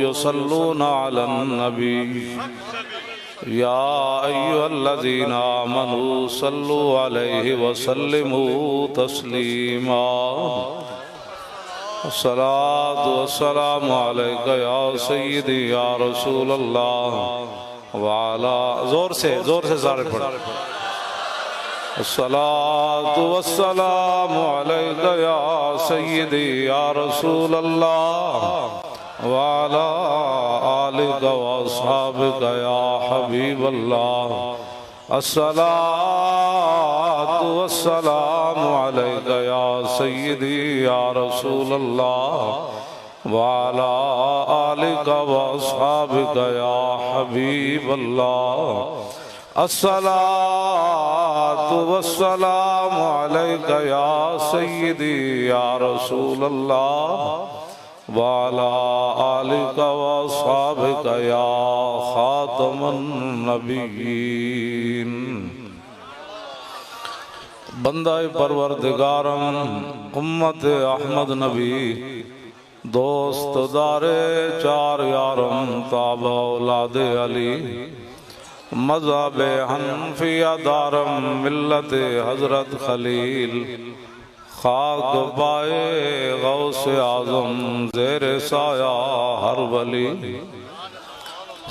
युसल्लूना Alan नबी या अय्युहल्लज़ीना आमनू सल्लु अलैहि वसल्लिमू तस्लीमा। अस्सलातु वस्सलामु अलैका या सय्यदी या रसूल अल्लाह वाला। जोर से सारे पढ़। अस्सलातु वस्सलामु अलैका या सय्यदी या रसूल अल्लाह वाला आलिका व अस्हाबिका या हबीब अल्लाह। अस्सलातु वस्सलामु अलैका या सय्यदी या रसूल अल्लाह वाला आलिका व अस्हाबिका या हबीब अल्लाह। अस्सलातु वस्सलामु अलैका या सय्यदी या रसूल अल्लाह वाला आलिका व अस्हाबिका या खातमुन नबिय्यीन। बंदाए परवरदिगारम उम्मत अहमद नबी दोस्त दारे चार यारम ताबा औलादे अली मज़हब हनफिया दारम मिल्लत हजरत खलील खाक पाए गौसे आज़म ज़ेर साया हर वली।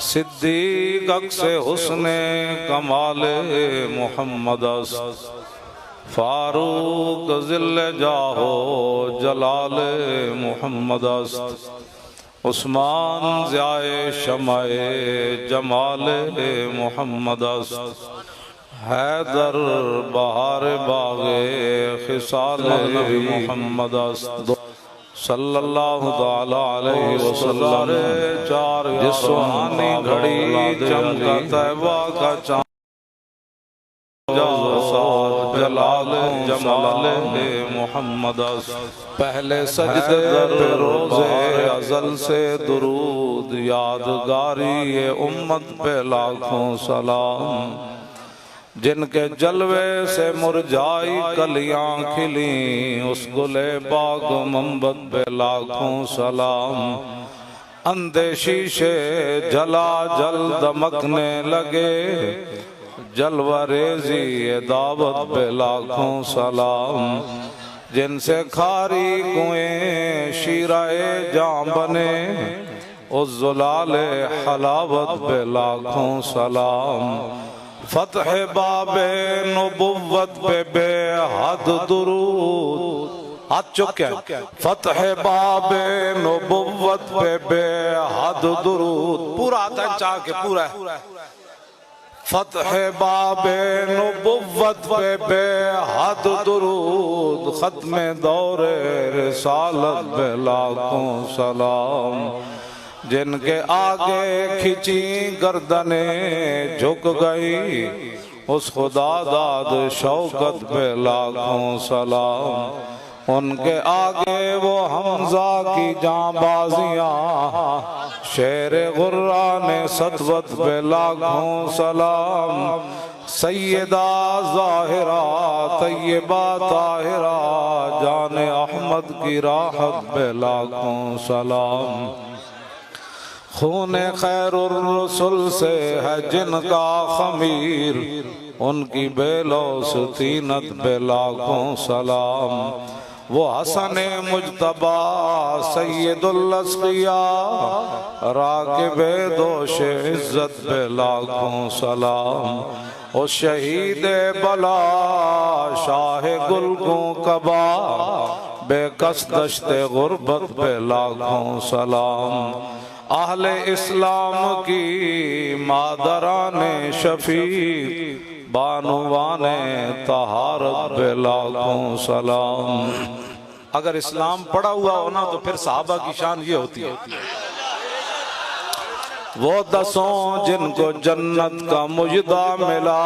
सिद्दीक़ अक्से हुस्ने कमाले मुहम्मद फारूक ज़िल्ले जाहो जलाले मुहम्मद। उस्मान ज़ियाए शमाए जमाले मुहम्मद। हैदर बहार बागे खिसाले मुहम्मद सल्लल्लाहु ताला अलैहि वसल्लम। चार जिस्मानी घड़ी चमका तैबा का चाँद जलाल जमाल मुहम्मद। पहले सजदे पे रोज़े अज़ल से दुरूद यादगारी ये उम्मत पे लाखों सलाम। जिनके जलवे से मुरझाई कलियां खिली उस गुले बाग मोहब्बत पे लाखों सलाम। अंधे शीशे जला जल दमकने लगे जलवा रेजी दावत पे लाखों सलाम। जिनसे खारी कुएं शीराए जाम बने उस जुलाले हलावत पे लाखों सलाम। फतह बाबे नबुव्वत पे बेहद दुरूद। हाथ चुके फतह बाबे नबुव्वत पे बेहद दुरूद। पूरा आता है चाह के पूरा फतह बाबे नबुव्वत पे बेहद दुरूद। खत्मे दौरे रिसालत पे लाखों सलाम। जिनके आगे खिंची गर्दने झुक गई उस खुदा दाद शौकत पे लाखों सलाम। उनके आगे वो हमजा की जांबाजियां शेर गुर्रा ने सतवत पे लाखों सलाम। सैयदा ज़ाहिरा तैयबा ताहिरा जाने अहमद की राहत पे लाखों सलाम। खूने खैरुर रसूल से है जिनका खमीर उनकी बेलौस तीनत पे लाखों सलाम। वो हसने मुजतबा सैयदुल अस्किया राकिबे दोशे इज्जत पे लाखों सलाम। ओ शहीद बला शाह गुलगों कबा बेकस दश्ते गुर्बत पे लाखों सलाम। आहले इस्लाम की मादराने शफीक बानुवाने तहारत पे लाखों सलाम। अगर इस्लाम पड़ा हुआ होना तो फिर सहाबा की शान ये होती है। वो दसों जिनको जन्नत का मुजदा मिला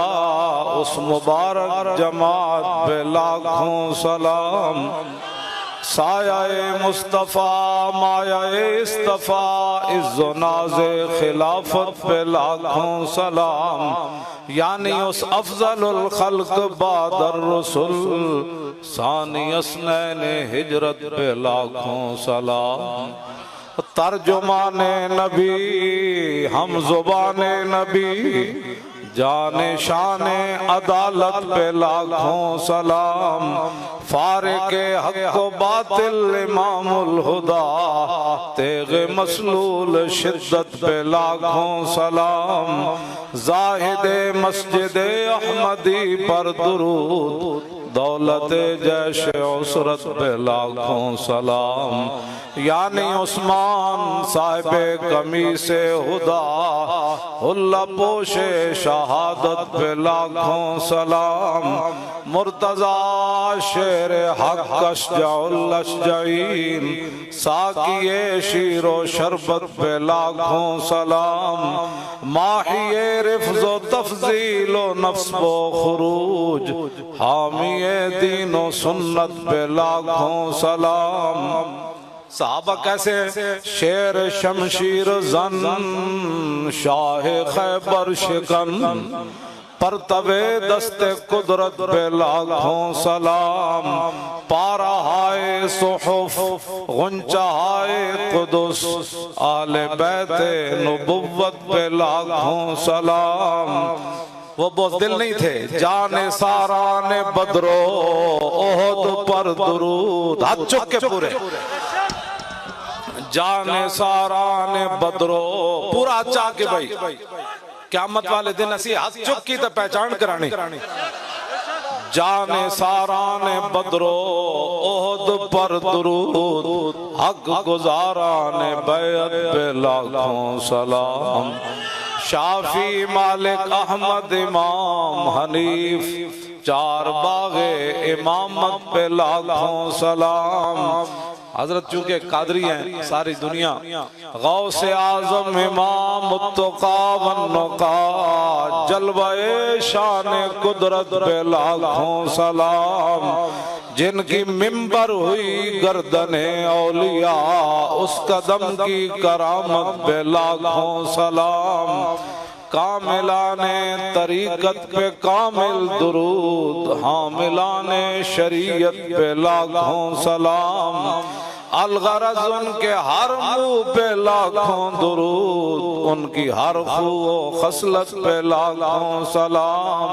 उस मुबारक जमात पे लाखों सलाम। सायाए मुस्तफ़ा मायाए इस्तफ़ा इज़्ज़ो नाज़े खिलाफत पे लाखों सलाम। यानी उस अफजलुल खल्क बादर रसूल सानी अस्नैन हिजरत पे लाखों सलाम। तर्जुमाने नबी हम जुबाने नबी, जाने शाने अदालत पे लाखों सलाम। फारिके हक व बातिल इमामुल हुदा, तेगे मसलूल शिद्दत पे लाखों सलाम। जाहिदे मस्जिदे अहमदी पर दुरूद, दौलत जैश उसरत पे लाखों सलाम। यानी उस्मान साहिबे कमी से हुदा, हुल्ला पोशे शहादत पे लाखों सलाम। मुर्तजा शेर हक अशजाउल अशजाइन, साकिए शीरो शरबत पे लाखों सलाम। माहिए रिफ्ज़ो तफजीलो नफ्स बो खुरूज, हामिए दीनो सुन्नत पे लाखों सलाम। साहबा कैसे? शेर शमशीर जन, शाह खैबर शिकन, पर तबे दस्ते कुदरत पे लाखों सलाम। पारा हाय सुहुफ गुंचा हाय कुदुस, आले बैते नबुव्वत पे लाखों सलाम। वो बुज़दिल नहीं थे, जाने सारा ने बदरो ओहद पर दुरूद, हाथ चुक के पूरे। जाने सारा ने बदरो पूरा चाह के भाई क़यामत वाले दिन असी हाथ चुक की तो पहचान करानी। जाने सारा ने बदरो ओहद पर दुरूद, हक गुजारा ने बैअत पे लाखों सलाम। शाफी मालिक अहमद इमाम हनीफ, चार बागे इमामत पे लाखों सलाम। हजरत चूंकि कादरी हैं सारी दुनिया, गौसे आजम इमाम मुत्तका वन्नुका, जलवाए शान कुदरत पे लाखों सलाम। जिनकी मिंबर हुई गर्दने औलिया, उस कदम की करामत पे लाखों सलाम। कामिलाने तरीकत पे कामिल दुरूद, हामिलाने शरीयत पे लाखों सलाम। अलगरज उनके हर मुँह पे लाखों दुरूद, उनकी हर खूब खसलत पे लाखों सलाम।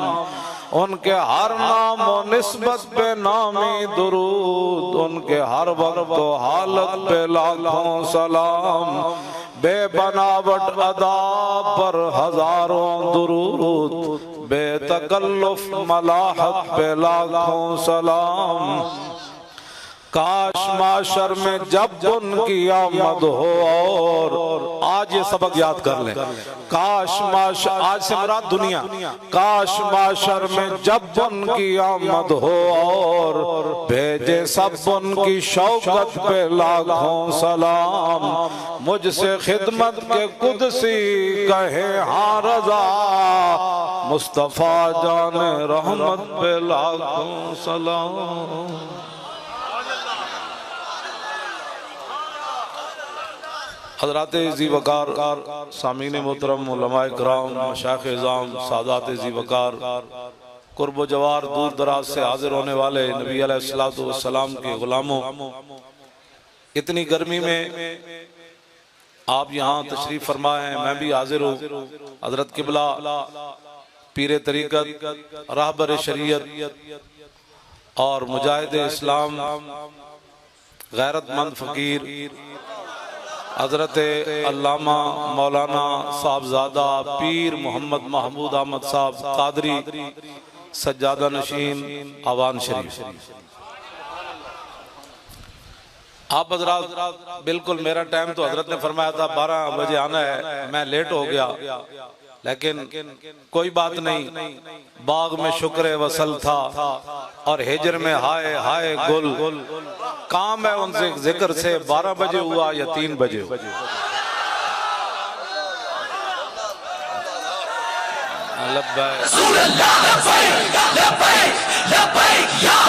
उनके हर नाम व निस्बत पे नामी दुरूद, उनके हर वक्त व हालत पे लाखों सलाम। बेबनावट अदा पर हजारों दुरूद, बेतकल्लुफ मलाहत पे लाखों सलाम। काश माशर में जब उनकी आमद हो, और आज ये सबक याद कर लें। काश माशर, आज से मुराद दुनिया, काश माशर में जब उनकी आमद हो, और भेजे सब उनकी शौकत पे लाखों सलाम। मुझसे खिदमत के कुदसी कहे हाँ रजा, मुस्तफा जाने रहमत पे लाखों सलाम। हज़रात ज़ी वक़ार, सामीन मोहतरम, उलमाए किराम, मशाइख़ इज़ाम, सादात ज़ी वक़ार, कुर्ब जवार दूर दराज से हाजिर होने वाले नबी अलैहिस्सलातु वस्सलाम के गुलामों, इतनी गर्मी में आप यहाँ तशरीफ़ फरमाए हैं, मैं भी हाजिर हूँ। हज़रत क़िबला पीर तरीक़त, रहबर शरीयत और मुजाहिद इस्लाम, गैरतमंद फ़कीर हजरत अल्लामा मौलाना साहबजादा पीर मोहम्मद महमूद अहमद साहब कादरी, सज्जादा नशीन आवान शरीफ। आप हजरात बिल्कुल, मेरा टाइम तो हजरत ने फरमाया था 12 बजे आना है, मैं लेट हो गया, लेकिन कोई बात नहीं। बाग में शुक्र वसल था और हिजर में हाय हाय गुल। काम है उनसे जिक्र से 12 बजे हुआ या 3 बजे। या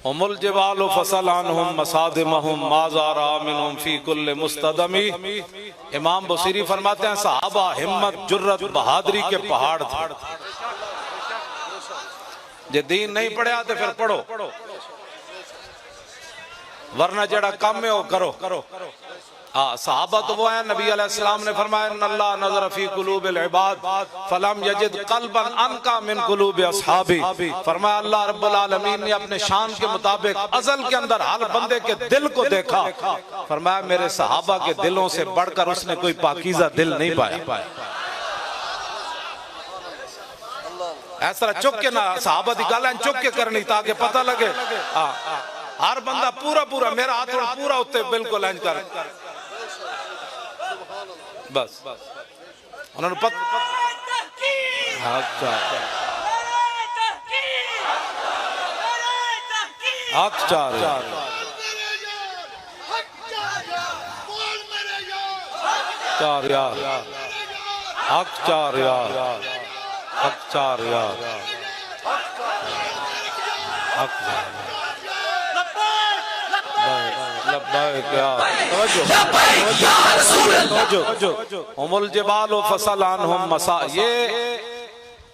उमुल जिबाल फसल अनहुम मसादिमहुम माज़ारा मिनहुम फी कुल्ल मुस्तदमी। इमाम बुसीरी फरमाते हैं सहाबा हिम्मत जुर्रत बहादुरी के पहाड़ थे। जे दीन नहीं पढ़िया तो फिर पढ़ो, वरना जड़ा काम है वो करो। हाँ, सहाबा तो वो है, नबी अलैहिस्सलाम ने फरमाया अल्लाह नज़र फी कुलूबिल इबाद फलम यजिद क़ल्बन अनका मिन कुलूबि अस्हाबी। फरमाया अल्लाह रब्बुल आलमीन ने अपने शान के मुताबिक अज़ल के अंदर हर बंदे के दिल को देखा। फरमाया मेरे सहाबा के दिलों से बढ़कर उसने कोई पाकीज़ा दिल नहीं पाया। ऐसा चुक के ना सहाबा दी गल चुक के करनी ताकि पता लगे। हाँ, हर बंदा पूरा पूरा मेरा हाथ पूरा उत्ते बिल्कुल इंज कर, बस उन्होंने उमुल जिबाल फसल अनहुम मसा। ये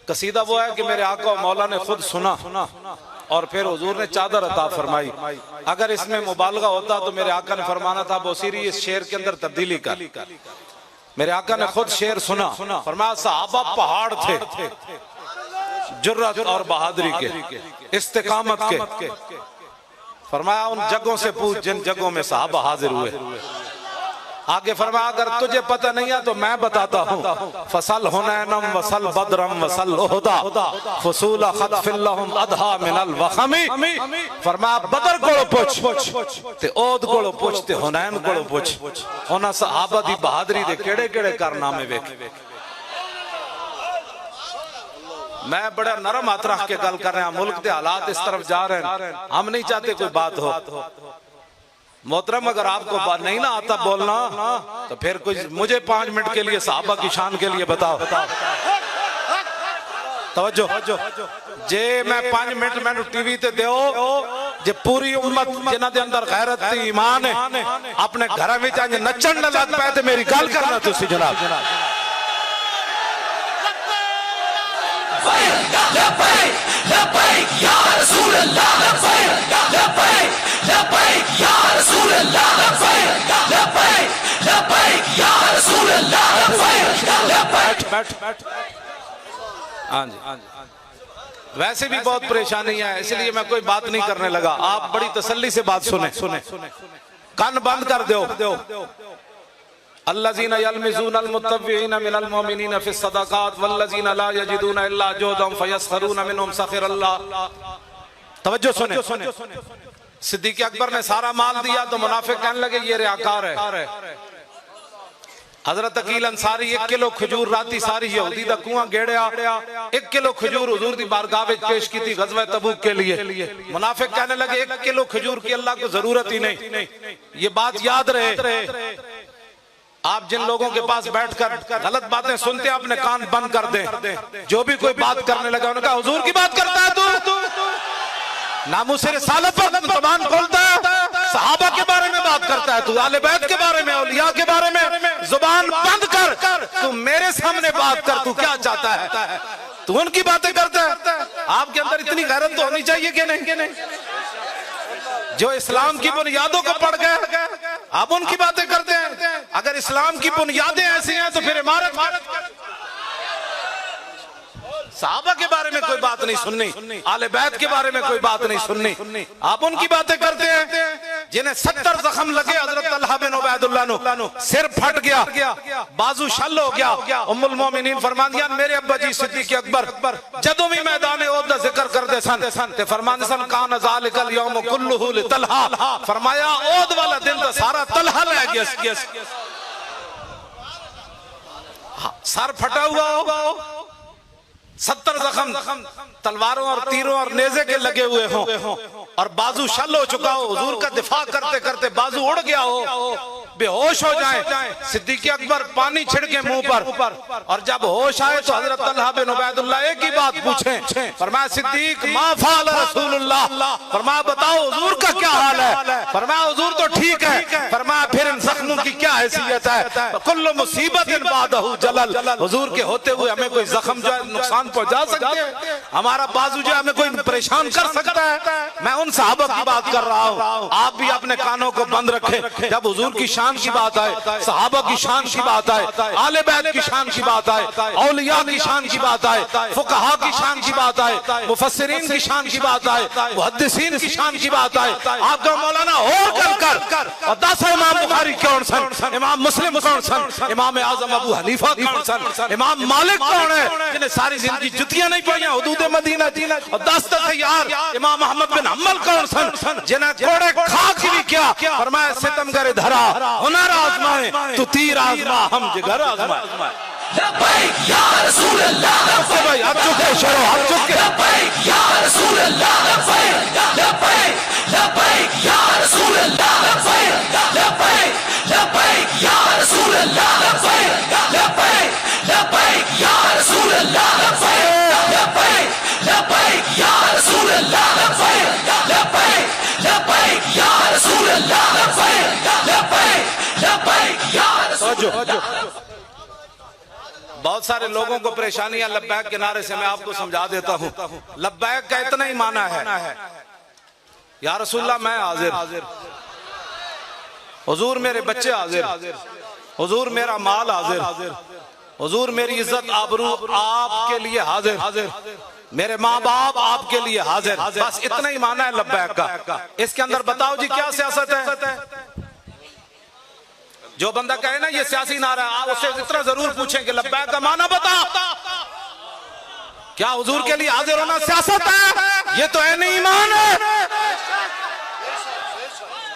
कसीदा वो है कि मेरे आका मौला ने खुद सुना और फिर हुजूर ने चादर अता फरमाई। अगर इसमें मुबालगा होता तो मेरे आका ने फरमाना था बोसीरी इस शेर के अंदर तब्दीली कर। मेरे आका ने खुद शेर सुना, फरमाया सहाबा पहाड़ थे जुर्रत और बहादुरी के, इस्तिकामत के। फरमाया उन जगहों से पूछ जिन जगहों में सहाबा हाजिर हुए। आगे फरमाया अगर तुझे पता नहीं है तो मैं बताता हूँ। फसल हुनैनम वसल बदरम वसल उहदा फसूला खदफिल्लहुम अदहा मिनल वखमी। फरमाया बदर कोलो पूछ ते ओद कोलो पूछ ते हुनैन कोलो पूछ। उन्हां सहाबा दी बहादुरी दे केड़े-केड़े कारनामे वेख। मैं बड़ा नरम हाथ रख के गल कर रहा हूं, मुल्क के हालात इस तरफ जा रहे हैं, हम नहीं चाहते कोई बात हो। मोहतरम अगर आपको बात नहीं ना आता बोलना तो फिर कुछ मुझे 5 मिनट के लिए सहाबा की शान के लिए बताओ। तवज्जो जे मैं 5 मिनट मैं टीवी ते दो जे पूरी उम्मत जिन्हां दे अंदर गैरत ते ईमान है अपने घर में जाके नचन न लग पाए तो मेरी गल करना तुसी जनाब। वैसे भी बहुत परेशानी है इसलिए मैं कोई बात नहीं करने लगा। आप बड़ी तसल्ली से बात सुने, कान बंद कर दो। अल्लज़ीना यल्मिज़ूनल मुत्तव्विईना मिनल मुमिनीना फ़िस सदक़ात वल्लज़ीना ला यजिदूना इल्ला जुहदम फ़यस्ख़रूना मिनहुम सख़िरल्लाह। तवज्जो सुने। सिद्दीक़ अकबर ने सारा माल दिया तो मुनाफिक कहने लगे ये रियाकार है। हज़रत अकील अंसारी 1 किलो खजूर राती सारी यहूदी दा कुआं गेड़िया 1 किलो खजूर हुजूर दी बारगाह में पेश की थी गज़वा तबूक के लिए। मुनाफिक कहने लगे 1 किलो खजूर की अल्लाह को जरूरत ही नहीं। ये बात याद रहे, आप जिन लोगों के पास बैठकर गलत बातें सुनते हैं अपने कान बंद कर दें। जो भी कोई बात करने लगा उन्होंने कहा हुजूर की बात करता है तू, नामुस रिसालत पर ज़बान खोलता है, सहाबा के बारे में बात करता है तू, आले बैत के बारे में औलिया के बारे में ज़बान बंद कर। तू मेरे सामने बात कर, तू क्या चाहता है, तू उनकी बातें करता है। आपके अंदर इतनी गैरत तो होनी चाहिए कि नहीं? जो इस्लाम की बुनियादों को पढ़ गए आप उनकी बातें करते हैं। अगर इस्लाम की बुनियादें ऐसी हैं तो फिर इमारत सहाबा के बारे में कोई बात नहीं सुननी, आले बैत के बारे में कोई बात नहीं सुननी, आप उनकी बातें करते हैं। जिन्हें 70 जख्म लगे हजरत तलहा बिन उबैदुल्लाह नु सिर फट गया, बाजू शल हो गया। उम्मुल मोमिनीन फरमांदियां मेरे अब्बा जी सिद्दीक़ अकबर जदों भी मैदान ओहद दा जिक्र करदे सन ते फरमांदे सन कान ज़ालिकल यौम कुल्लुहु लितलहा। फरमाया ओहद वाला दिन तो सारा तलहा ले गया। सर फटा हुआ हो, 70 जख्म तलवारों और तीरों और नेज़े के लगे हुए हों और बाजू शल हो चुका हो, हुजूर का दिफा करते करते बाजू उड़ गया हो, बेहोश हो जाए। सिद्दीक़ अकबर पानी छिड़के मुंह पर और जब होश आए तो हजरत तलहा बिन उबैदुल्लाह एक ही बात पूछे। फरमाया सिद्दीक़ मा फ़अल रसूलुल्लाह फरमाया बताओ हुजूर का क्या हाल है? फरमाया हुजूर तो ठीक है। फरमाया फिर इन जख्मों की क्या हैसियत है? कुल्लु मुसीबतिन बादहु जलल, हुजूर के होते हुए हमें कोई जख्म जो है नुकसान पहुंचा सकते हैं, हमारा बाजू जो है हमें कोई परेशान कर सकता है? मैं उन सहाबा की बात कर रहा हूँ, आप भी अपने कानों को बंद रखें। जब हुजूर की शान की बात आए, सहाबा की शान की बात आए, आले बैत की शान की बात आए, औलिया की शान की बात आए, फुकहा की शान की बात आए, मुफस्सिरीन की शान की बात आए, मुहद्दिसीन की शान की बात आए, आपका मौलाना और कर और 10 इमाम बुखारी कौन सन, इमाम मुस्लिम कौन सन, इमाम आजम अबू हनीफा कौन सन, इमाम मालिक कौन है जिन्हें सारी जिंदगी जुतियां नहीं पड़ियां हुदूद मदीना, और 10 यार इमाम अहमद बिन हम्बल कौन सन जिन्हें कोड़े खाक भी क्या? फरमाया सितमगर धरा हुनर आजमाए तू तीर आजमा हम जिगर आजमाए। लब्बैक या रसूल अल्लाह, भाई हाथ चुके शरो हाथ चुके, लब्बैक या रसूल अल्लाह, लब्बैक लब्बैक या रसूल अल्लाह, लब्बैक लब्बैक या रसूल अल्लाह, लब्बैक लब्बैक या रसूल अल्लाह, लब्बैक लब्बैक या रसूल अल्लाह, लब्बैक लब्बैक या रसूल अल्लाह, लब्बैक लब्बैक या रसूल अल्लाह। बहुत सारे लोगों को परेशानियां लब्बैक के नारे से मैं आपको समझा देता हूँ। लब्बैक का इतना ही माना है, या रसूलल्लाह मैं हाजिर, हुजूर मेरे बच्चे हाजिर, हुजूर मेरा माल हाजिर, हुजूर मेरी इज्जत आबरू आपके लिए हाजिर, मेरे माँ बाप आपके लिए हाजिर। बस इतना ही माना है लब्बैक का। इसके अंदर बताओ जी क्या सियासत है? जो बंदा कहे ना ये सियासी नारा, आप उससे इतना जरूर पूछें कि लब्बैक का माना बता, क्या हुजूर के लिए हाजिर होना सियासत है? ये तो है नहीं ईमान है।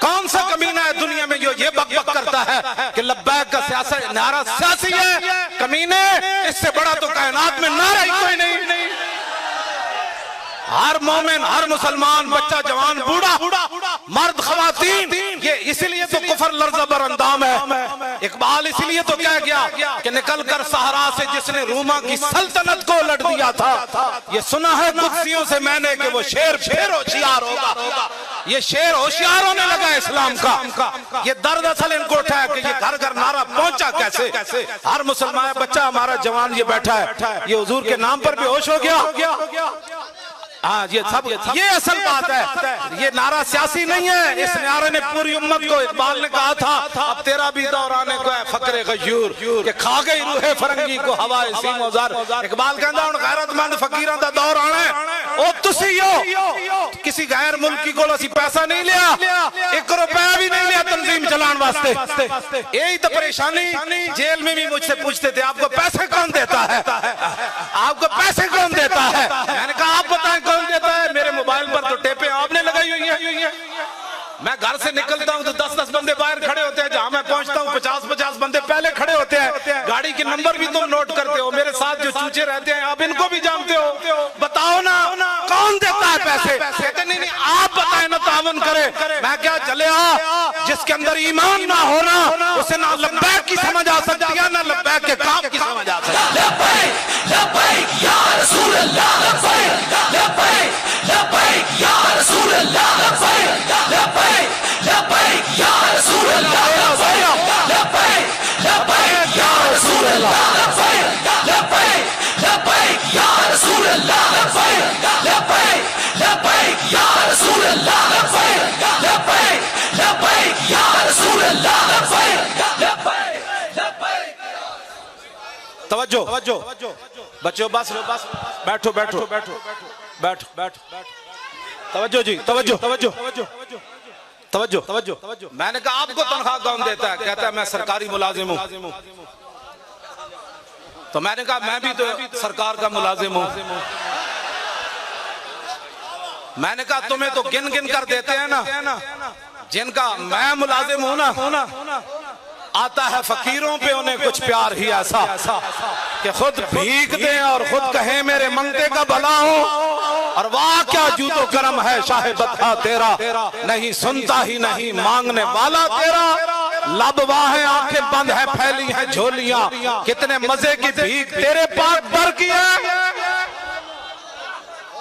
कौन सा कमीना है दुनिया में जो ये बक बक करता है कि लब्बैक का सियासत नारा सियासी है? कमीने, इससे बड़ा तो कायनात में नारा ही कोई नहीं। हर मोमिन, हर मुसलमान, बच्चा जवान, बूढ़ा, मर्द, खवातीन, ये इसीलिए तो कुफर लर्ज़ा बर अंदाम है। इकबाल इसीलिए तो कह गया कि निकल कर सहरा से जिसने रूमा की सल्तनत को उलट दिया था, ये सुना है कुदसियों से मैंने कि वो शेर फिर होशियार होगा। ये शेर होशियार होने लगा इस्लाम का। ये दर्द असल इनको उठा है कि ये घर घर नारा पहुंचा कैसे? हर मुसलमान बच्चा हमारा जवान ये बैठा है, ये हुजूर के नाम पर बेहोश हो गया। हाँ, ये असल बात है। ये नारा सियासी नहीं है। इस नारे ने पूरी उम्मत को, इकबाल ने कहा था अब तेरा भी दौर आने को है फकरे गयूर के खा गई रूहे फरंगी को हवाए सीमोजार। इकबाल कहता हूं गैरतमंद फकीरां दा दौर आना है। ओ तुसी हो किसी गैर मुल्की को असी पैसा नहीं लिया, 1 रुपया भी नहीं लिया तंजीम चलाने वास्ते। यही तो परेशानी। जेल में भी मुझसे पूछते थे आपको पैसे कौन देता है, आपको पैसे कौन देता है? मैंने कहा आप बताएं कौन देता है? मेरे मोबाइल पर तो टेपें आपने लगाई हुई है। मैं घर से निकलता हूँ तो 10-10 बंदे बाहर खड़े होते हैं, जहां मैं पहुंचता हूँ 50-50 बंदे पहले खड़े होते हैं। गाड़ी के नंबर भी तुम नोट करते हो। मेरे साथ जो चूचे रहते हैं आप इनको भी जानते हो। बताओ ना कौन देता है पैसे? कहते नहीं आप बताए ना, तावन करे। मैं क्या चले जिसके अंदर ईमान ना होना उसे ना लब्बैक की समझ आ सकती है ना लब्बैक के काम की समझ आ सकती है। लब्बैक या रसूल अल्लाह, लब्बैक लब्बैक या रसूल अल्लाह, लब्बैक लब्बैक या रसूल अल्लाह, लब्बैक लब्बैक या रसूल अल्लाह, लब्बैक लब्बैक या रसूल अल्लाह, लब्बैक लब्बैक या रसूल अल्लाह, लब्बैक लब्बैक या रसूल अल्लाह, लब्बैक लब्बैक। तवज्जो बच्चों, बस बैठो। तवज्जो जी, तवज्जो। मैंने कहा आपको तनख्वाह कौन देता है? कहता है मैं सरकारी मुलाजिम हूँ। तो मैंने कहा मैं भी तो सरकार का मुलाजिम हूँ। मैंने कहा तुम्हें तो गिन गिन कर देते हैं ना, जिनका मैं मुलाजिम हूँ ना, आता है फकीरों पे उन्हें कुछ प्यार ही ऐसा कि खुद भीख दें और खुद कहें मेरे मंगते का भला हो। और वाह क्या जूतो करम है शाहे बता तेरा, नहीं सुनता ही नहीं मांगने वाला तेरा। लब वाह आंखें बंद है फैली है झोलियां, कितने मजे की भीख तेरे पास भर की है।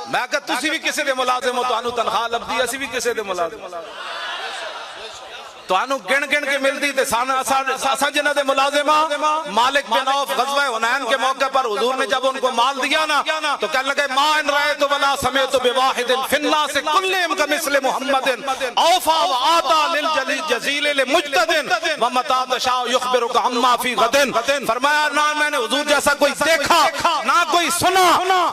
मैं कहा तुसी भी किसी दे मुलाजिम हो, तुहानू तनख्वाह लभदी, असी भी किसी दे मुलाजिम, तुहानू गिन गिन के मिलती ते असा जिन्हां दे मुलाजिम मालिक बिन औफ गज़वा हुनैन के मौके पर हुजूर ने जब उनको माल दिया ना तो कहने लगे मा इन रअयतु वला समिअतु बिवाहिदिन फिन्नास कुल्लिहिम कमिस्लि मुहम्मदिन औफा व आता लिल जज़ील लिमुज्तदिन व मता तशाउ युखबिरुका अम्मा फी गदिन। फरमाया ना मैंने हुजूर जैसा कोई देखा ना कोई सुना।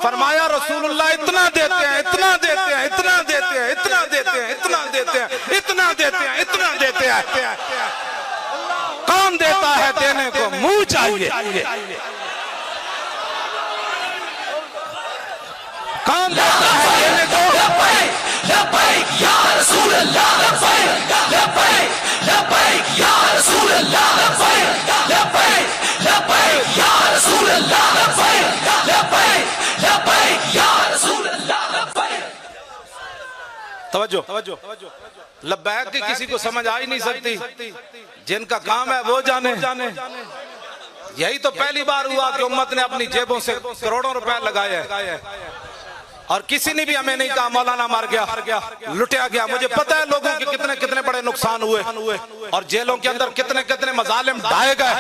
फरमाया रसूलुल्लाह इतना देते हैं, इतना देते हैं, इतना देते हैं, इतना देते हैं, इतना देते हैं, इतना देते हैं, इतना देते हैं। कौन देता है देने को मुंह चाहिए, कौन देता है देने को। लब्बैक या रसूल अल्लाह, लब्बैक लब्बैक लब्बैक या रसूल अल्लाह, लब्बैक लब्बैक लब्बैक या रसूल अल्लाह, लब्बैक लब्बैक लब्बैक या रसूल अल्लाह, लब्बैक। तवज्जो, लब्बैक की किसी को समझ आ ही नहीं सकती, जिनका काम है वो जाने। यही तो पहली बार हुआ कि उम्मत ने अपनी जेबों से करोड़ों रुपए लगाए हैं और किसी ने भी हमें नहीं कहा मौलाना मर गया, लुटिया गया। मुझे पता है लोगों के कितने कितने बड़े नुकसान हुए और जेलों के अंदर कितने कितने मजालिम ढाए गए,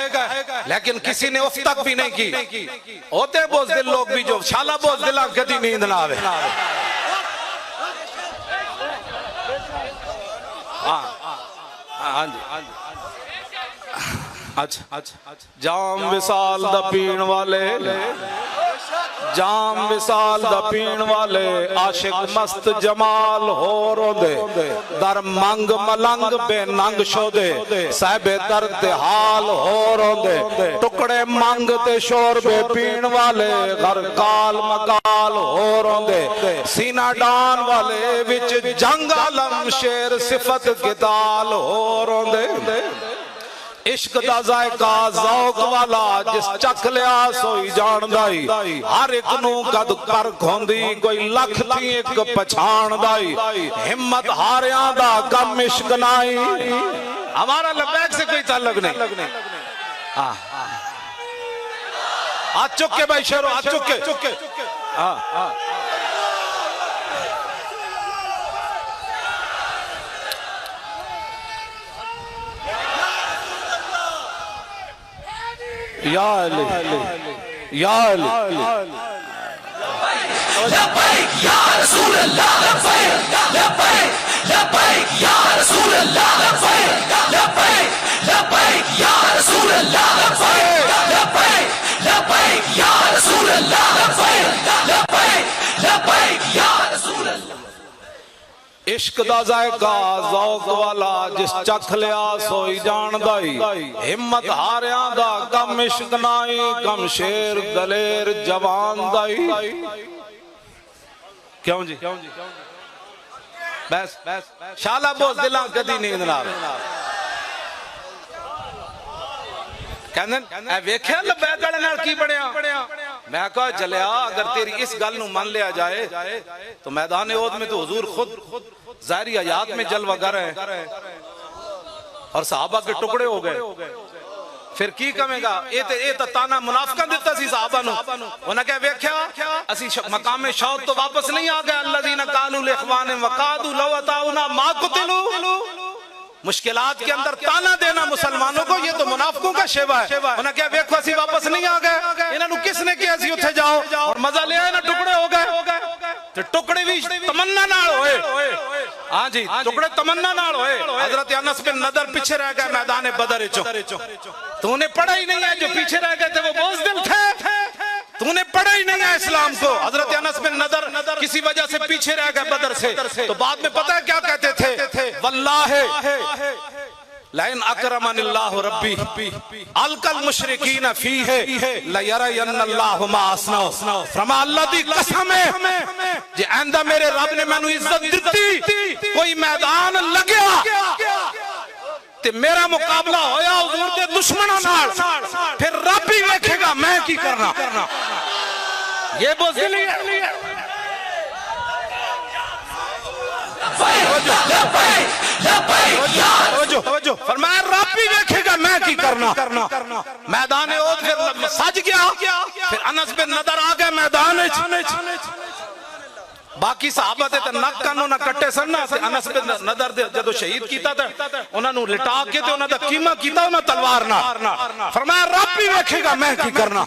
लेकिन किसी ने उफ तक भी नहीं की। होते बोझदिल लोग भी जो शाला बोझदिल कभी नींद ना आवे। हाँ जी, अच्छा, जाम विसाल दा पीण वाले, जाम विसाल दा पीण वाले आशिक मस्त जमाल हो रोंदे, दर मंग मलंग बेनंग शोदे, साहिबे दर ते हाल हो रोंदे, टुकड़े मंग ते शोर बे पीण वाले, घर काल मकाल हो रोंदे, सीना डान वाले विच जंग आलम शेर सिफत किताल हो रोंदे। इश्क दा जायका ज़ौक वाला जिस चख लिया सोई जानदाई, हर एक नू कद कर खोंदी कोई लख थी एक पछाणदाई, हिम्मत हारियां दा कम इश्क नाई। हमारा लब्बैक से कोई ताल्लुक नहीं। हाथ चुक के भाई शेरो, हाथ चुक के। या अली, या अली, लब्बैक या रसूल अल्लाह, लब्बैक लब्बैक लब्बैक या रसूल अल्लाह, लब्बैक लब्बैक लब्बैक या रसूल अल्लाह, लब्बैक लब्बैक लब्बैक या रसूल अल्लाह, लब्बैक लब्बैक लब्बैक या रसूल अल्लाह। इश्क दा जायका ज़ौक वाला जिस चख लिया सोई जानदाई, हिम्मत हारियां दा कम इश्क नाई, कम शेर दलेर जवान दाई। क्यों जी, बस शाला बोझ दिलां कदी नींद ना आवे। कहंदे वेख्या लब्बैक वाले नाल की बनया। मैं कहा जलिया अगर तेरी इस गल नू मान लिया जाए तो मैदान ओद में तो हुजूर खुद ज़ाहिरी हयात में जलवागर है और सहाबा के टुकड़े हो गए। फिर की कहेगा ये तो ताना मुनाफिकां दिता सी सहाबा नू। उन्हें क्या वेख्या असी मकामे शौक तो वापस नहीं आ गए। अल्लज़ीना कालू लिइख्वानिहिम वक़ादू लौ अताउना मा कुतिलू। मुश्किलात के अंदर ताना देना मुसलमानों को ये तो मुनाफिकों का शेवा है। उन्हें क्या वेखो असी वापस नहीं आ गए, इन्होंने किसने किया सी उत्थे जाओ और मजा ले आए ना, टुकड़े हो गए तो टुकड़े भी तमन्ना नाल होए। हाँ जी, टुकड़े तमन्ना नाल होए। हजरत अनस बिन नदर पीछे रह गए मैदान बदर चो। तूने पढ़ा ही नहीं है, जो पीछे रह गए थे वो बोझदिल थे। तूने पढ़ा ही नहीं है इस्लाम को। हजरत अनस बिन नदर किसी वजह से पीछे रह गए बदर से, तो बाद में पता है क्या कहते थे, वल्लाहि लाइन अकरमनिल्लाहु रब्बी अलकल मुशरिकीन फीहे लयरयन्नल्लाहु मा असनौ। फरमा अल्लाह दी कसम है जे आंदा मेरे रब ने मैनू इज्जत दिती, कोई मैदान लगया ते मेरा मुकाबला होया हुजूर दे दुश्मनों नाल, फिर रब ही देखेगा मैं की करना। ये बोझदिली है। फरमाया रब भी देखेगा मैं की करना। मैदान ओद फिर सज गया। फिर अनस बिन नदर आ गए मैदान। बाकी सहाबा ते नक कानों ना कट्टे सन ना अनस बिन नदर दे जदों शहीद कीता ते उन्हां नु लिटा के ते उन्हां दा कीमा कीता उन्हां तलवार ना फरमाया रब भी देखेगा मैं की करना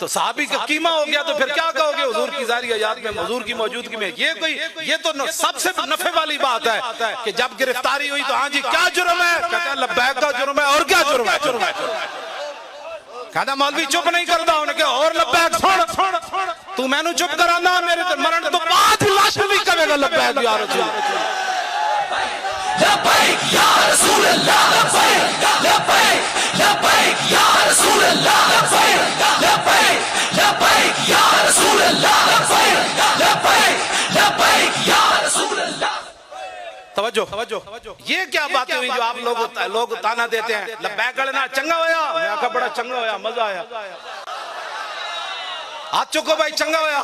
तो सहाबी का कीमा हो गया तो फिर क्या कहोगे हुजूर की जारी हयात में हुजूर की मौजूदगी में ये तो सबसे नफे वाली बात है कि जब गिरफ्तारी हुई तो हाँ जी क्या जुर्म है, कहता है लब्बैक का जुर्म है। और क्या जुर्म है? कहता मौलवी चुप नहीं करता, उन्हें कहा और लब्बैक सुन तू मैनू चुप कराना मेरे तो मरण तो बाद लाश भी कहेगा लब्बैक या रसूल लब्बैक या रसूल अल्लाह लब्बैक लब्बैक या रसूल अल्लाह लब्बैक लब्बैक या रसूल अल्लाह लब्बैक या रसूल अल्लाह। तवज्जो ये क्या बातें हुई जो आप लोग ताना देते हैं लब्बैक वाले ना चंगा होया, मैं आखा बड़ा चंगा होया, मजा आया, हाथ चुको भाई चंगा होया।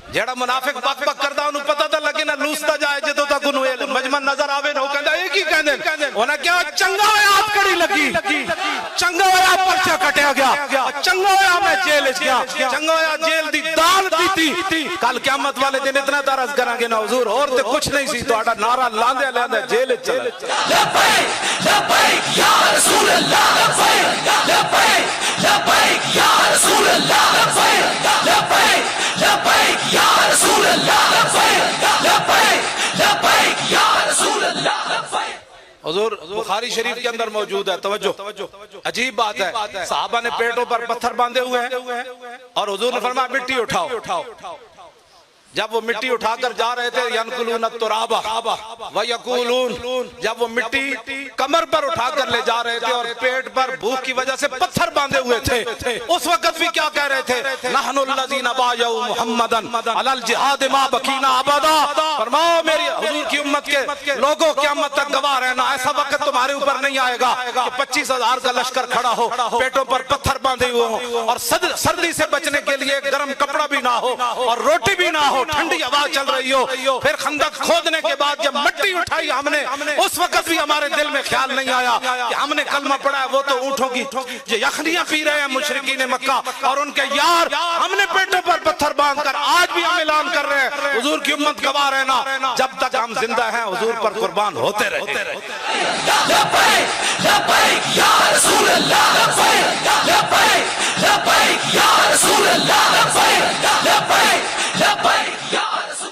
जेड़ा मुनाफिक बक बक करदा उन्हें पता तो लगे ना लूसता जाए जदों तक उन्हें मजमा नजर आवे ना कहंदा एक ही कहंदे उन्हें क्या चंगा होया हाथ कड़ी लगी, चंगा होया पर्चा कटिया गया, चंगा होया मैं जेल च गया, चंगा होया जेल दी दाल पीती। कल क़यामत वाले दिन इतना तरस करांगे ना हुजूर और ते कुछ नहीं सी तुहाडा नारा लांदे लांदे जेल च चले। लब्बैक लब्बैक या रसूल अल्लाह लब्बैक लब्बैक या रसूल अल्लाह लब्बैक लब्बैक या रसूल अल्लाह लब्बैक या रसूल अल्लाह। हुजूर बुखारी शरीफ के अंदर मौजूद है। तवज्जो अजीब बात है, सहाबा ने पेटों पर पत्थर बांधे हुए हैं और हुजूर ने फरमाया मिट्टी उठाओ। जब वो मिट्टी उठाकर जा रहे थे यनकुलून तुराबा व यकूलून, जब वो मिट्टी कमर पर उठाकर ले जा रहे थे और पेट पर भूख की वजह से पत्थर बांधे हुए थे, उस वक्त भी क्या कह रहे थे नहनुल्लज़ीना बायउ मुहम्मदन अलल जिहाद मा बकीना अबदा। फरमाओ मेरी हुजूर की उम्मत के लोगों क़यामत तक गवाह रहना, ऐसा वक्त तुम्हारे ऊपर नहीं आएगा कि 25,000 का लश्कर खड़ा हो, पेटों पर पत्थर बांधे हुए हो और सर्दी से बचने के लिए गर्म कपड़ा भी ना हो और रोटी भी ना हो, ठंडी हवा चल रही हो। फिर खंदक खोदने के बाद जब मिट्टी उठाई हमने, उस वक्त भी हमारे दिल में ख्याल नहीं आया कि हमने कलमा पढ़ा है, वो तो ऊँटों की जो यखनियां पी रहे हैं मुशरिकीन मक्का और उनके यार, हमने पेटों पर पत्थर बांधकर आज भी हम ऐलान कर रहे हैं हुजूर की उम्मत गवाह रहना, जब तक हम जिंदा हैं हुजूर पर कुर्बान होते रहे। लब्बैक लब्बैक या रसूल अल्लाह लब्बैक लब्बैक या रसूल अल्लाह लब्बैक लब्बैक या रसूल।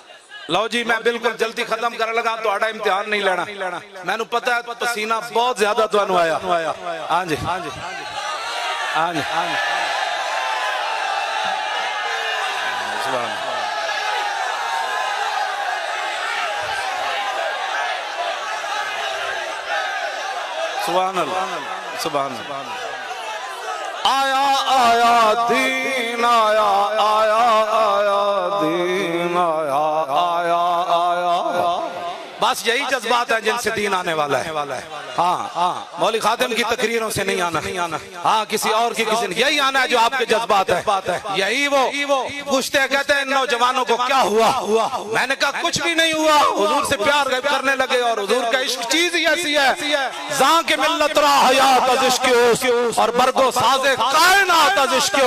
लो जी मैं बिल्कुल जल्दी खत्म करने लगा, तो इम्तिहान नहीं लेना, मैनू पता है पसीना बहुत ज्यादा तुहानू आया। हाँ जी हाँ जी हाँ जी सुभान अल्लाह सुभान अल्लाह। आया आया दीन आया आया आया दीन आया आया आया, बस यही जज्बात है जिनसे दीन आने वाला है। हाँ मौली खातिम की तकरीरों से नहीं आना, हाँ किसी और की किसी यही आना है जो आपके जज्बात है। यही वो पूछते हैं, कहते हैं नौजवानों को क्या हुआ, मैंने कहा कुछ भी नहीं हुआ, हुजूर से प्यार करने लगे और हुजूर का इश्क चीज ही ऐसी है जां के मिल्लत रा हयात अज इश्क और बरगो साजे कायनात अज इश्क।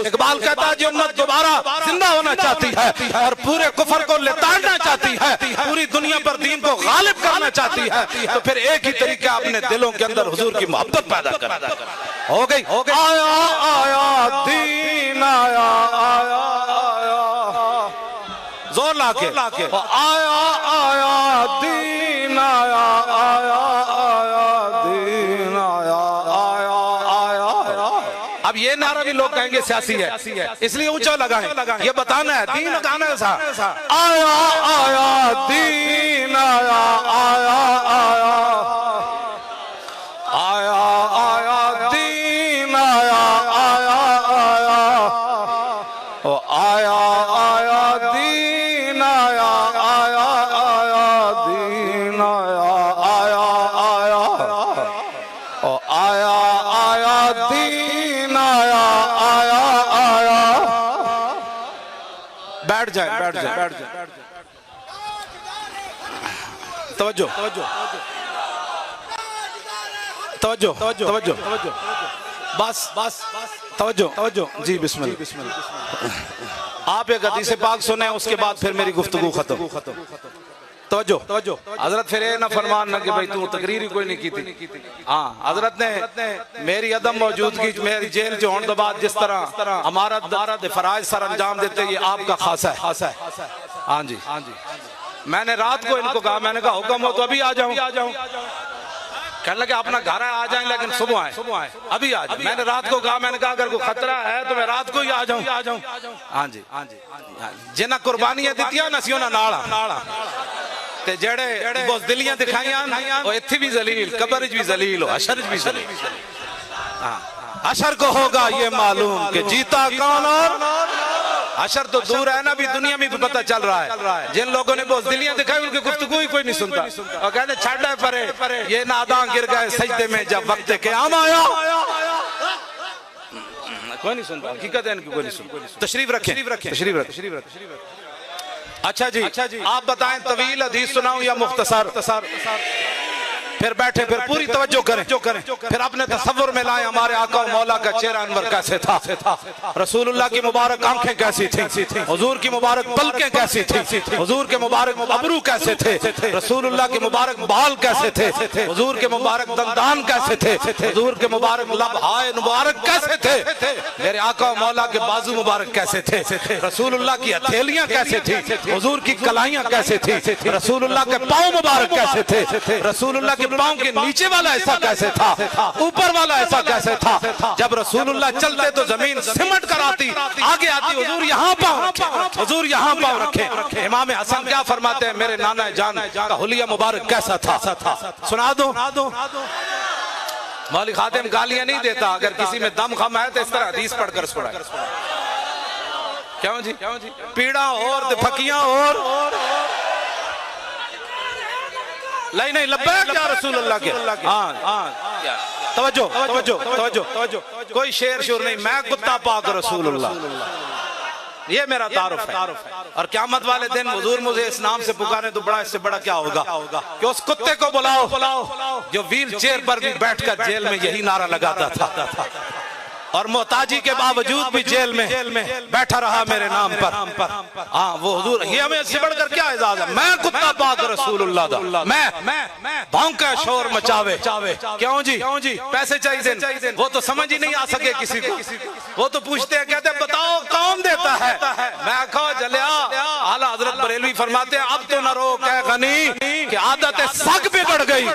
इकबाल कहता है जो उम्मत दोबारा जिंदा होना चाहती है और पूरे कुफर को लिताड़ना चाहती है, पूरी दुनिया पर दीन को गालिब करना चाहती है, तो फिर एक ही तरीका अपने दिलों के अंदर हुजूर की मोहब्बत पैदा करना। हो गई आया आया दीन आया आया आया, जोर लाके आया आया दीन आया आया आया दीन आया आया आया। अब ये नारा भी लोग कहेंगे सियासी है, इसलिए ऊंचा लगाएं, ये बताना है दीन लगाना है सा। आया आया दीन आया आया आया आया आया दीन आया आया आया ओ आया आया दीन आया आया आया दीन आया आया आया ओ आया आया दीन आया आया आया। बैठ जाए तवज्जो बस तवज्जो जी बिस्मिल्लाह। आप एक हदीस पाक सुने, उसके बाद फिर मेरी गुफ्तगू खत्म। तवज्जो हजरत फिर ये ना फरमान ना कि भाई तू तकरीर ही कोई नहीं की थी। हाँ, हजरत ने मेरी अदम मौजूदगी, मेरी जेल जो होने के बाद जिस तरह हमारा फराज सर अंजाम देते, ये आपका खासा है। हाँ जी, मैंने रात को इनको कहा, मैंने कहा हुक्म हो तो अभी आ जाऊं। कहने लगे अपना घर है, आ जाएं, लेकिन सुबह आए, अभी आ जाए। मैंने रात को कहा, मैंने कहा अगर कोई खतरा है तो मैं रात को ही आ जाऊं। हाँ जी, जिन्हें कुर्बानियां दितियां ना सियों नाला ते जेड़े बुज़दिलियां दिखाइयां वो इत्थे भी जलील, कब्र च भी जलील, हो हशर च भी जलील। हाँ, हशर को होगा ये मालूम कि जीता कौन, और हशर तो दूर है ना, भी दुनिया में भी पता चल रहा है। जिन लोगों ने बुज़दिलियां दिखाई उनकी गुफ्तगू ही कोई नहीं सुनता, और कहते छाड़ा परे ये नादान गिर गए सजदे में जब वक्त क़याम आया। कोई नहीं सुनता, हकीकत है इनकी कोई नहीं सुनता। तशरीफ रखें। अच्छा जी, आप बताएं तवील हदीस सुनाऊं या मुख्तसर? फिर बैठे, फिर पूरी तवज्जो करें, फिर अपने तसव्वुर में लाएं हमारे आका और मौला का चेहरा अनवर कैसे था, रसूलुल्लाह की मुबारक आंखें कैसी थी, हुजूर की मुबारक पलकें कैसी थी, हुजूर के मुबारक अबरू कैसे थे, रसूलुल्लाह के मुबारक बाल कैसे थे, हुजूर के मुबारक दंदान कैसे थे, हुजूर के मुबारक लबहाए मुबारक कैसे थे, मेरे आका और मौला के बाजू मुबारक कैसे थे, रसूलुल्लाह की हथेलियां कैसे थी, हुजूर की कलाइयां कैसे थी, रसूलुल्लाह के पांव मुबारक कैसे थे, रसूलुल्लाह के पांव के नीचे वाला ऐसा कैसे था, ऊपर वाला ऐसा कैसे था। जब रसूलुल्लाह चलते तो जमीन सिमट कर आती, आगे आती, हुजूर यहाँ पांव रखे, हुजूर यहाँ पांव रखे। इमाम हसन क्या फरमाते हैं, मेरे नाना जान का हुलिया मुबारक कैसा था, सुना दो। मौलवी खातिम गालियां नहीं देता, अगर किसी में दम खम है तो इस तरह हदीस पढ़कर सुनाए। क्यों जी, पीड़ा और फकियां और नहीं लब्बैक या रसूलुल्लाह के। हाँ, तवज्जो, कोई शेर शोर नहीं, मैं कुत्ता पाक रसूलुल्लाह, ये मेरा तारुफ है। और क़यामत वाले दिन हुजूर मुझे इस नाम से पुकारे तो बड़ा, इससे बड़ा क्या होगा कि उस कुत्ते को बुलाओ जो व्हील चेयर पर भी बैठकर जेल में यही नारा लगाता था, और मोहताजी के बावजूद भी जेल में बैठा रहा मेरे नाम पर। हाँ, वो हुजूर, ये हमें इससे बढ़कर क्या एजाज है, मैं कुत्ता पाक रसूलुल्लाह दा, मैं भौंके शोर मचावे। क्यों जी, पैसे चाहिए, वो तो समझ ही नहीं आ सके किसी को, वो तो पूछते हैं, कहते हैं बताओ कौन देता है। मैं कहो जलिया, आला हजरत बरेलवी फरमाते हैं अब तो न रो कह गनी कि आदत सग बिगड़ गई।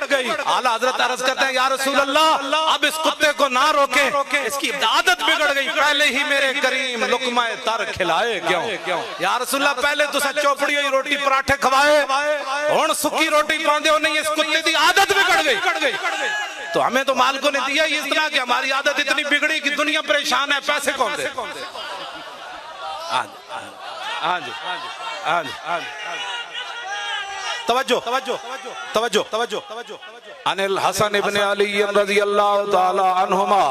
आला हजरत अर्ज करते हैं या रसूलल्लाह अब इस कुत्ते को ना रोके, इसकी आदत बिगड़ गई, पहले ही मेरे करीम लुकमाए तर खिलाए। क्यों या रसूलल्लाह, पहले तो सच चौपड़ी हुई रोटी पराठे खवाए, हुण सुखी रोटी पांदे हो नहीं, इस कुत्ते की आदत बिगड़ गई। तो हमें तो मालिकों ने दिया इस तरह की, हमारी आदत इतनी बिगड़ी कि दुनिया परेशान है, पैसे कौन दे। हाँ जी, तवज्जो। अनिल हसन इब्न अली रज़ियल्लाहु ताला अन्हुमा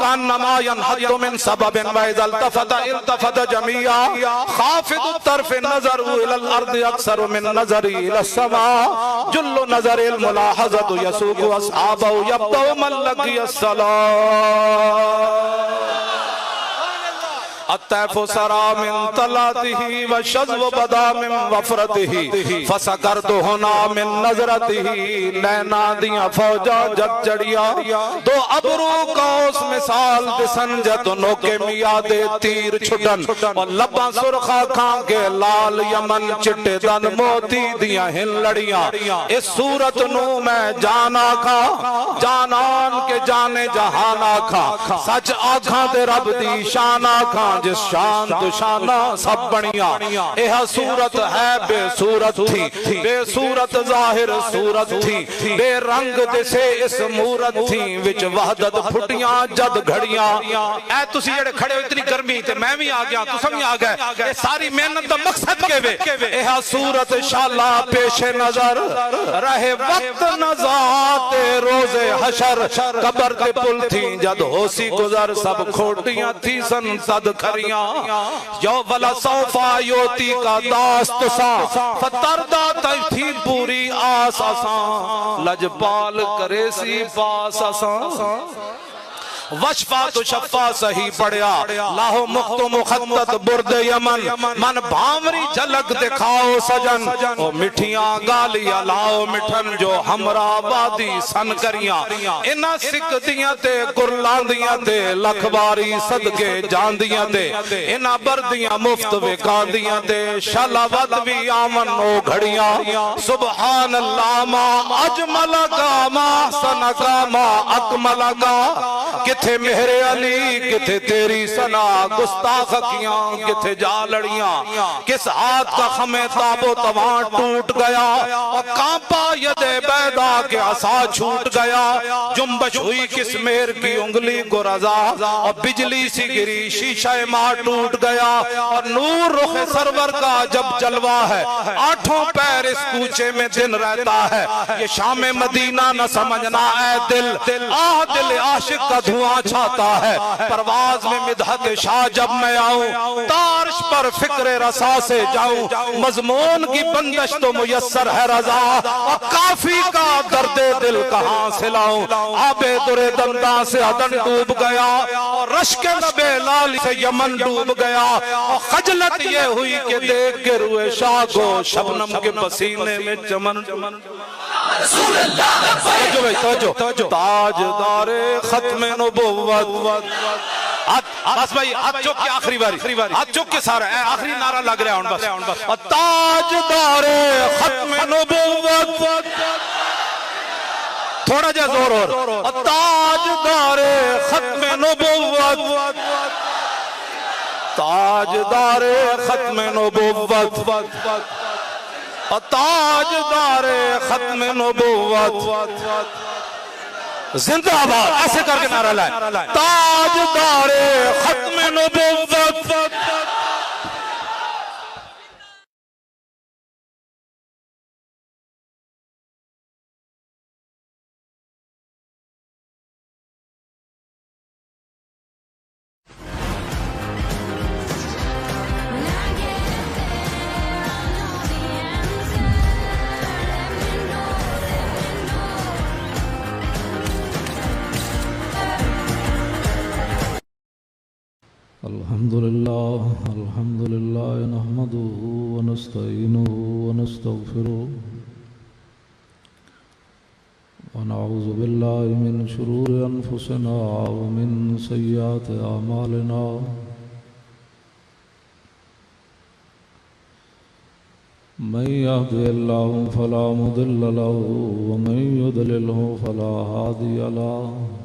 कान्नमा यनहद्दु मिन सबबिन व इज़ा इल्तफत जमीआ खाफिदु तरफ नज़रु इलल अर्दि अक्सरु मिन नज़री इलस समा जुल्लु नज़रिल मुलाहज़तु यसुकु अस्हाबहु यब्दउ मन लगियस सलाम अत्तैफु सरा मिन तलातिही व शज़्व बदा मिन वफ़रतिही फसकरतु हुना मिन नज़रतिही नैना दियां फौजा जग चढ़िया दो अबरू कौस मिसाल दिसन जत नोके मियादे तीर छुटन और लब्बां सुरखा खां के लाल यमन चिट्टे दन मोती दियां हिन लड़ियां इस सूरत नू मैं जाना खा जानान के जाने जहान आखा सच आखा ते रब दी शान आखा जिस शान दुशाना सब बनिया यह सूरत है बेसूरत थी बेसूरत जाहिर सूरत थी बेरंग दिसे इस मूरत थी विच वहदत फुटियां जद घड़ियां ऐ तुसी जेड़े खड़े हो इतनी गर्मी ते मैं भी आ गया तुम भी आ गए ये सारी मेहनत दा मकसद के वे यह सूरत शाला पेशे नजर रहे वक्त नजात रोजे हशर कब्र ते पुल थी जद होसी गुजर सब खोटियां थी सन सद खरियां यो वला सौफा योती का दास्त सा फतरदा थी पूरी आस आसा लजपाल करे सी पास आसा वशफा तो शफा सही पड़िया लाहो मुख्तो मुखद्दत बुर्द यमन मन भावरी झलक दिखाओ सजन ओ मिठियां गालियां लाओ मिठन जो हमरा वादी सन करियां इना सिक दियां ते कुरलांदियां ते लखबारी सदके जांदियां ते इना बरदियां मुफ्त विकांदियां ते शलावत भी आमन ओ घड़ियां सुभान अल्लाह मा अजमल का मा सनका मा अकमल का किथे मेरे अली किथे तेरी सना गुस्ताख कियां किथे जा लड़ियां किस हाथ का खमे ताबो तवा टूट गया और कांपा यदे बैदा के आसा छूट गया जुम्बश हुई किस मेर की उंगली को रजा और बिजली सी गिरी शीशा मां टूट गया और नूर रुख सरवर का जब जलवा है आठों पैर इस कूचे में दिन रहता है ये शाम मदीना न समझना ऐ दिल आह दिल आशिक का धुआं छाता है परवाज में मिदहत शाह जब मैं आऊं तारिश पर फिक्र रसा से जाऊं मजमून की बंदिश तो मुयस्सर है रजा और काफी का दर्दे दिल कहां से लाऊं आबे दुरे दंदा से अदन डूब गया और रश्क नबे लाल से यमन डूब गया और खजलत ये हुई कि देख के रुए शाह को शबनम के पसीने में चमन ताजदारे खत्मे नबुव्वत बस भाई हाथ चुक के आखिरी बारी हाथ चुक के सारा आखिरी नारा लग रहा है बस ताजदारे खत्मे नबुव्वत थोड़ा जा जोर और ताजदारे खत्मे नबुव्वत ताजदारे खत्मे नबुव्वत ताजदारे खत्मे नबुव्वत जिंदाबाद ऐसे करके नारा लाए ताजदारे खत्मे नबुव्वत अल्हम्दुलिल्लाह नहमदुहु व नस्तईनुहु व नस्तगफिरुह व नऊज़ु बिल्लाहि मिन शुरूरि अनफुसिना व मिन सय्यिआति अमालिना मन यहदिहिल्लाहु फला मुदिल्ल लहु व मन युद्लिल्हु फला हादिय लहु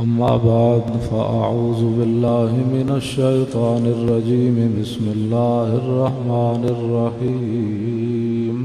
अम्मा बाद फ़अऊज़ु बिल्लाहि मिनश शैतानिर रजीम बिस्मिल्लाहिर रहमानिर रहीम।